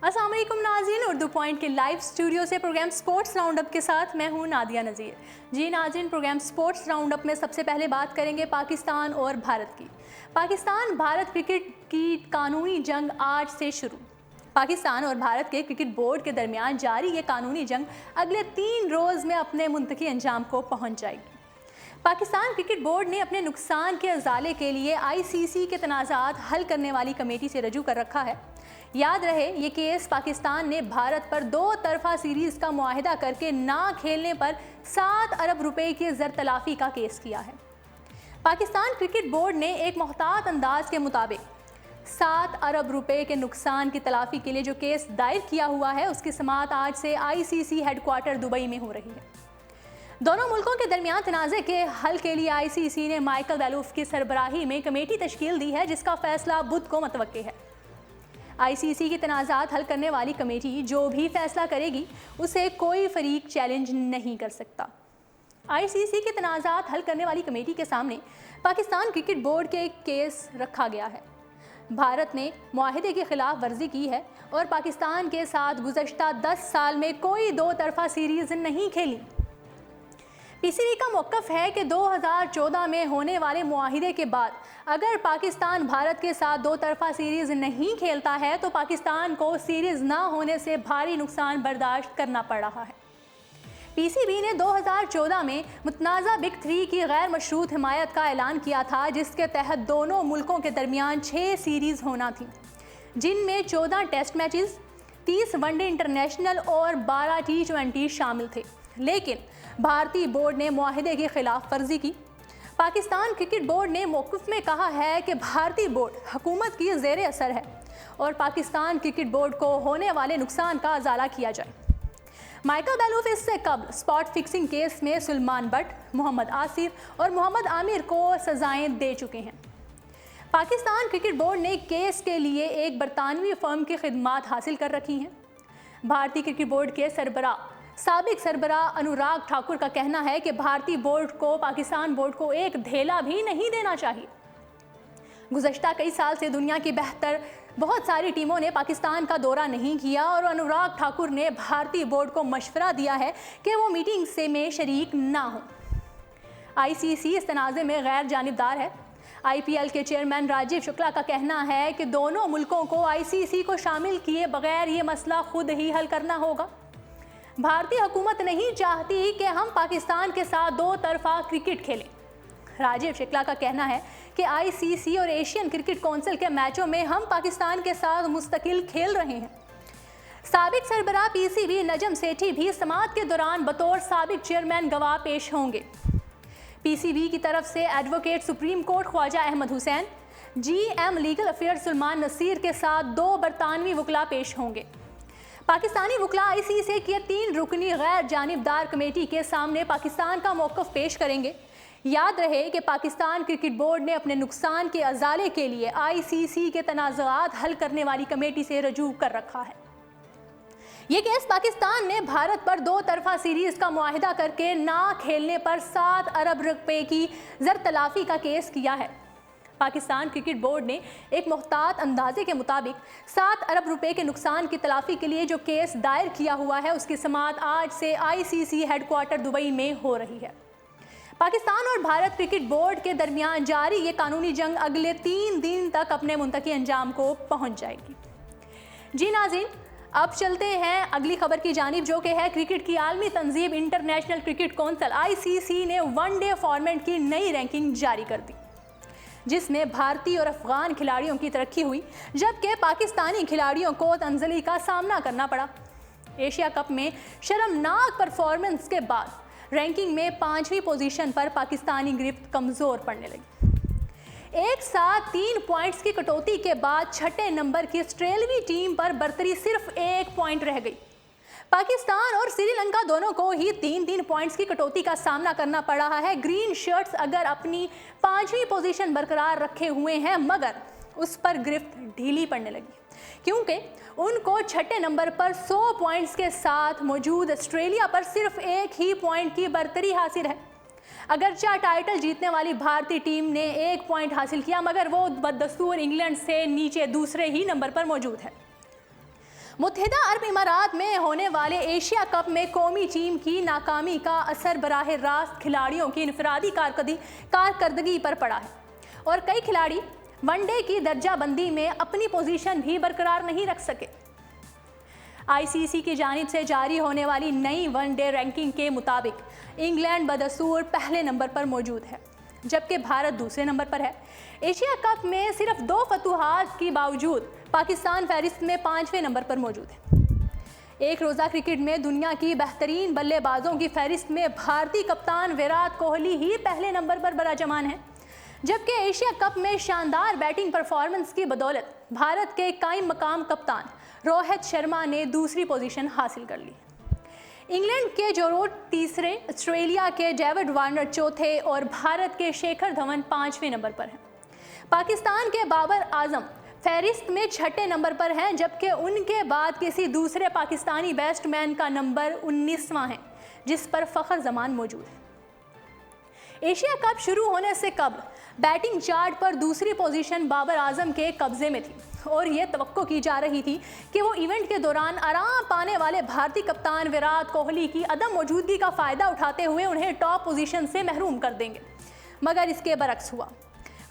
अस्सलाम वालेकुम नाज़रीन, उर्दू पॉइंट के लाइव स्टूडियो से प्रोग्राम स्पोर्ट्स राउंडअप के साथ मैं हूं नादिया नज़ीर। जी नाज़रीन, प्रोग्राम स्पोर्ट्स राउंडअप में सबसे पहले बात करेंगे पाकिस्तान और भारत की। पाकिस्तान भारत क्रिकेट की कानूनी जंग आज से शुरू। पाकिस्तान और भारत के क्रिकेट बोर्ड के दरमियान जारी ये कानूनी जंग अगले 3 रोज़ में अपने मुंतकी अंजाम को पहुँच जाएगी। पाकिस्तान क्रिकेट बोर्ड ने अपने नुकसान के अजाले के लिए ICC के तनाज़ात हल करने वाली कमेटी से रजू कर रखा है। याद रहे, ये केस पाकिस्तान ने भारत पर 2 तरफा सीरीज़ का मुआहिदा करके ना खेलने पर 7 अरब रुपए की ज़र तलाफ़ी का केस किया है। पाकिस्तान क्रिकेट बोर्ड ने एक मुहतात अंदाज के मुताबिक 7 अरब रुपए के नुकसान की तलाफ़ी के लिए जो केस दायर किया हुआ है, उसकी समाअत आज से ICC हेडक्वार्टर दुबई में हो रही है। दोनों मुल्कों के दरमियान तनाज़े के हल के लिए ICC ने माइकल बेलूफ की सरबराही में कमेटी तश्कील दी है, जिसका फैसला बुध को मतवक्के है। ICC की तनाज़ात हल करने वाली कमेटी जो भी फैसला करेगी उसे कोई फरीक चैलेंज नहीं कर सकता। ICC की तनाज़ात हल करने वाली कमेटी के सामने पाकिस्तान क्रिकेट बोर्ड के एक केस रखा गया है। भारत ने मुआहिदे की खिलाफ वर्जी की है और पाकिस्तान के साथ गुज़श्ता 10 साल में कोई 2 तरफा सीरीज़ नहीं खेली। PCB का मौक़िफ़ है कि 2014 में होने वाले मुआहिदे के बाद अगर पाकिस्तान भारत के साथ 2 तरफा सीरीज़ नहीं खेलता है तो पाकिस्तान को सीरीज़ ना होने से भारी नुकसान बर्दाश्त करना पड़ रहा है। PCB ने 2014 में मुतनाज़ा बिग 3 की गैर मशरूत हिमायत का ऐलान किया था, जिसके तहत दोनों मुल्कों के दरमियान 6 सीरीज़ होना थी, जिनमें 14 टेस्ट मैचेस, 30 वनडे इंटरनेशनल और 12 T20 शामिल थे। लेकिन भारतीय बोर्ड ने मुआहिदे की खिलाफ वर्जी की। पाकिस्तान क्रिकेट बोर्ड ने मौक़िफ़ में कहा है कि भारतीय बोर्ड हुकूमत की ज़ेरे असर है और पाकिस्तान क्रिकेट बोर्ड को होने वाले नुकसान का अजाला किया जाए। माइकल बेलूफ इससे कबल स्पॉट फिक्सिंग केस में सुलेमान बट, मोहम्मद आसिफ और मोहम्मद आमिर को सजाएं दे चुके हैं। पाकिस्तान क्रिकेट बोर्ड ने केस के लिए एक बरतानवी फर्म की खिदमात हासिल कर रखी हैं। भारतीय क्रिकेट बोर्ड के साबिक सरबराह अनुराग ठाकुर का कहना है कि भारतीय बोर्ड को पाकिस्तान बोर्ड को एक धेला भी नहीं देना चाहिए। गुज़श्ता कई साल से दुनिया की बेहतर बहुत सारी टीमों ने पाकिस्तान का दौरा नहीं किया और अनुराग ठाकुर ने भारतीय बोर्ड को मशवरा दिया है कि वो मीटिंग से में शरीक ना हो। ICC इस तनाज़े में गैर जानिबदार है। IPL के चेयरमैन राजीव शुक्ला का कहना है कि दोनों मुल्कों को ICC को शामिल किए बगैर ये मसला खुद ही हल करना होगा। भारतीय हुकूमत नहीं चाहती कि हम पाकिस्तान के साथ 2 तरफा क्रिकेट खेलें। राजीव शुक्ला का कहना है कि ICC और एशियन क्रिकेट काउंसिल के मैचों में हम पाकिस्तान के साथ मुस्तकिल खेल रहे हैं। साबिक सरबराह PCB नजम सेठी भी समाअत के दौरान बतौर साबिक चेयरमैन गवाह पेश होंगे। PCB की तरफ से advocate supreme court Khwaja Ahmed Hussain, GM legal affairs Suleman Naseer के साथ 2 बरतानवी वकला पेश होंगे। पाकिस्तानी वकला ICC की 3 रुकनी गैर जानिबदार कमेटी के सामने पाकिस्तान का मौक़िफ़ पेश करेंगे। याद रहे कि पाकिस्तान क्रिकेट बोर्ड ने अपने नुकसान के अजाले के लिए ICC के तनाज़ात हल करने वाली कमेटी से रजू कर रखा है। ये केस पाकिस्तान ने भारत पर 2 तरफा सीरीज़ का मुआहिदा करके ना खेलने पर 7 अरब रुपए की ज़र तलाफ़ी का केस किया है। पाकिस्तान क्रिकेट बोर्ड ने एक मुहतात अंदाजे के मुताबिक 7 अरब रुपए के नुकसान की तलाफ़ी के लिए जो केस दायर किया हुआ है, उसकी समाअत आज से ICC हेडक्वार्टर दुबई में हो रही है। पाकिस्तान और भारत क्रिकेट बोर्ड के दरमियान जारी ये कानूनी जंग अगले 3 दिन तक अपने मुंतकी अंजाम को पहुंच जाएगी। जी नाज़रीन, अब चलते हैं अगली खबर की जानिब, जो कि है क्रिकेट की आलमी तंजीम इंटरनेशनल क्रिकेट काउंसिल ICC ने वनडे फॉर्मेट की नई रैंकिंग जारी कर दी, जिसमें भारतीय और अफगान खिलाड़ियों की तरक्की हुई, जबकि पाकिस्तानी खिलाड़ियों को तंजली का सामना करना पड़ा। एशिया कप में शर्मनाक परफॉर्मेंस के बाद रैंकिंग में 5वीं पोजीशन पर पाकिस्तानी गिरफ्त कमज़ोर पड़ने लगी। एक साथ 3 पॉइंट्स की कटौती के बाद 6ठे नंबर की ऑस्ट्रेलियाई टीम पर बरतरी सिर्फ 1 पॉइंट रह गई। पाकिस्तान और श्रीलंका दोनों को ही 3-3 पॉइंट्स की कटौती का सामना करना पड़ रहा है। ग्रीन शर्ट्स अगर अपनी 5वीं पोजीशन बरकरार रखे हुए हैं, मगर उस पर गिरफ्त ढीली पड़ने लगी, क्योंकि उनको 6ठे नंबर पर 100 पॉइंट्स के साथ मौजूद ऑस्ट्रेलिया पर सिर्फ 1 ही पॉइंट की बरतरी हासिल है। अगरचे टाइटल जीतने वाली भारतीय टीम ने 1 पॉइंट हासिल किया, मगर वो बदस्तूर इंग्लैंड से नीचे दूसरे ही नंबर पर मौजूद है। मुत्तहिदा अरब इमारात में होने वाले एशिया कप में कौमी टीम की नाकामी का असर बराह रास्त खिलाड़ियों की इनफरादी कारकर्दगी पर पड़ा है और कई खिलाड़ी वनडे की दर्जाबंदी में अपनी पोजीशन भी बरकरार नहीं रख सके। आईसीसी की जानिब से जारी होने वाली नई वनडे रैंकिंग के मुताबिक इंग्लैंड बदसूर पहले नंबर पर मौजूद है, जबकि भारत दूसरे नंबर पर है। एशिया कप में सिर्फ 2 फतूहात के बावजूद पाकिस्तान फहरिस्त में 5वें नंबर पर मौजूद है। एक रोज़ा क्रिकेट में दुनिया की बेहतरीन बल्लेबाजों की फहरिस्त में भारतीय कप्तान विराट कोहली ही पहले नंबर पर बराजमान है, जबकि एशिया कप में शानदार बैटिंग परफॉर्मेंस की बदौलत भारत के कायम मकाम कप्तान रोहित शर्मा ने दूसरी पोजीशन हासिल कर ली। इंग्लैंड के जो रूट तीसरे, ऑस्ट्रेलिया के डेविड वार्नर चौथे और भारत के शिखर धवन 5वें नंबर पर हैं। पाकिस्तान के बाबर आजम फहरिस्त में 6ठे नंबर पर हैं, जबकि उनके बाद किसी दूसरे पाकिस्तानी बैट्समैन का नंबर 19वां है, जिस पर फ़खर जमान मौजूद है। एशिया कप शुरू होने से कबल बैटिंग चार्ट पर दूसरी पोजीशन बाबर आजम के कब्जे में थी और यह तवक्को की जा रही थी कि वो इवेंट के दौरान आराम पाने वाले भारतीय कप्तान विराट कोहली की अदम मौजूदगी का फ़ायदा उठाते हुए उन्हें टॉप पोजीशन से महरूम कर देंगे, मगर इसके बरक्स हुआ।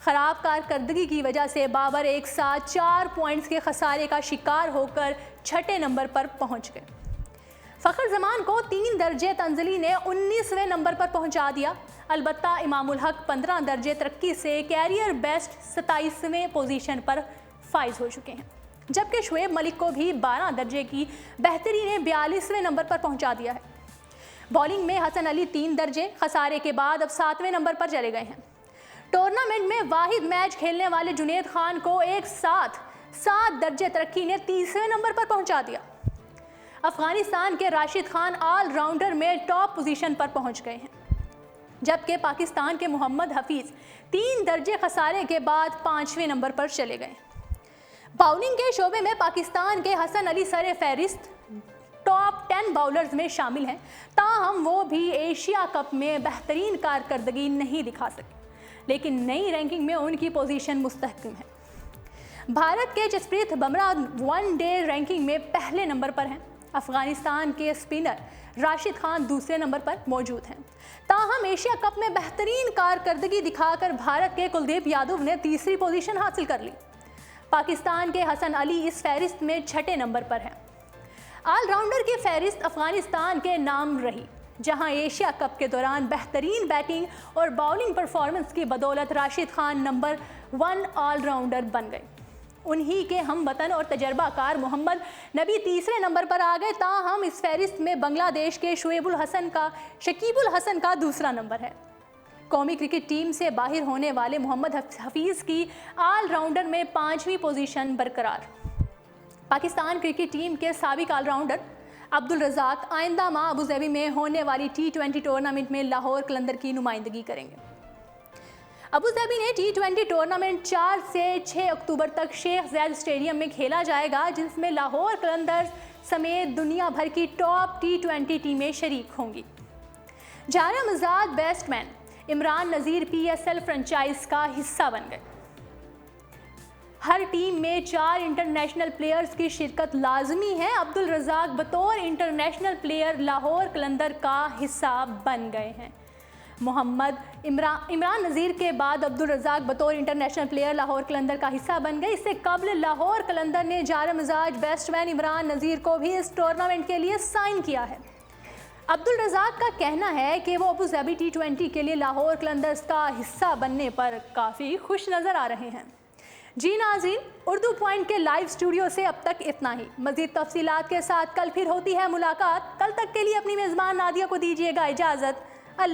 ख़राब कारकर्दगी की वजह से बाबर एक साथ 4 पॉइंट्स के खसारे का शिकार होकर 6ठे नंबर पर पहुंच गए। फ़खर जमान को 3 दर्जे तंजली ने 19वें नंबर पर पहुंचा दिया। अलबत्ता इमामुल हक 15 दर्जे तरक्की से कैरियर बेस्ट 27वें पोजीशन पर फाइज हो चुके हैं, जबकि शुएब मलिक को भी 12 दर्जे की बेहतरी ने 42वें नंबर पर पहुंचा दिया है। बॉलिंग में हसन अली 3 दर्जे खसारे के बाद अब 7वें नंबर पर चले गए हैं। टूर्नामेंट में वाहिद मैच खेलने वाले जुनेद खान को एक साथ 7 दर्जे तरक्की ने 30वें नंबर पर पहुंचा दिया। अफगानिस्तान के राशिद खान ऑलराउंडर में टॉप पोजीशन पर पहुंच गए हैं, जबकि पाकिस्तान के मोहम्मद हफीज़ 3 दर्जे खसारे के बाद 5वें नंबर पर चले गए। बाउलिंग के शोबे में पाकिस्तान के हसन अली सरे फहरिस्त टॉप 10 बाउलर्स में शामिल हैं, ताहम वो भी एशिया कप में बेहतरीन कारकर्दगी नहीं दिखा सके, लेकिन नई रैंकिंग में उनकी पोजीशन मुस्तहकम है। भारत के जसप्रीत बुमराह वनडे रैंकिंग में पहले नंबर पर हैं। अफगानिस्तान के स्पिनर राशिद खान दूसरे नंबर पर मौजूद हैं। ताहम एशिया कप में बेहतरीन कारकर्दगी दिखाकर भारत के कुलदीप यादव ने तीसरी पोजीशन हासिल कर ली। पाकिस्तान के हसन अली इस फहरिस्त में 6ठे नंबर पर हैं। ऑलराउंडर की फहरिस्त अफगानिस्तान के नाम रही, जहां एशिया कप के दौरान बेहतरीन बैटिंग और बॉलिंग परफॉर्मेंस की बदौलत राशिद खान नंबर 1 ऑलराउंडर बन गए। उन्हीं के हम वतन और तजर्बाकार मोहम्मद नबी तीसरे नंबर पर आ गए। ताहम इस फहरिस्त में बांग्लादेश के शकीबुल हसन का दूसरा नंबर है। कौमी क्रिकेट टीम से बाहर होने वाले मोहम्मद हफीज़ की ऑलराउंडर में 5वीं पोजीशन बरकरार। पाकिस्तान क्रिकेट टीम के साबिक ऑलराउंडर अब्दुल रज़ाक आइंदा माह अबूधाबी में होने वाली T20 टूर्नामेंट में लाहौर कलंदर की नुमाइंदगी करेंगे। अबूधाबी ने T20 टूर्नामेंट 4 से 6 अक्टूबर तक शेख ज़ायद स्टेडियम में खेला जाएगा, जिसमें लाहौर कलंदर्स समेत दुनिया भर की टॉप T20 टीमें शरीक होंगी। जारमजाद batsman Imran Nazir PSL franchise का हिस्सा बन गए। हर टीम में 4 इंटरनेशनल प्लेयर्स की शिरकत लाजमी है। अब्दुल रज़ाक बतौर इंटरनेशनल प्लेयर लाहौर कलंदर का हिस्सा बन गए हैं। इमरान नज़ीर के बाद अब्दुल रज़ाक बतौर इंटरनेशनल प्लेयर लाहौर कलंदर का हिस्सा बन गए। इससे कबल लाहौर कलंदर ने जारमजाज बैट्समैन इमरान नज़ीर को भी इस टूर्नामेंट के लिए साइन किया है। अब्दुल रज़ाक का कहना है कि वो अबूधाबी T20 के लिए लाहौर कलंदर्स का हिस्सा बनने पर काफ़ी खुश नज़र आ रहे हैं। जी नाज़रीन, उर्दू पॉइंट के लाइव स्टूडियो से अब तक इतना ही। मज़ीद तफसीलात के साथ कल फिर होती है मुलाकात। कल तक के लिए अपनी मेज़बान नादिया को दीजिएगा इजाज़त।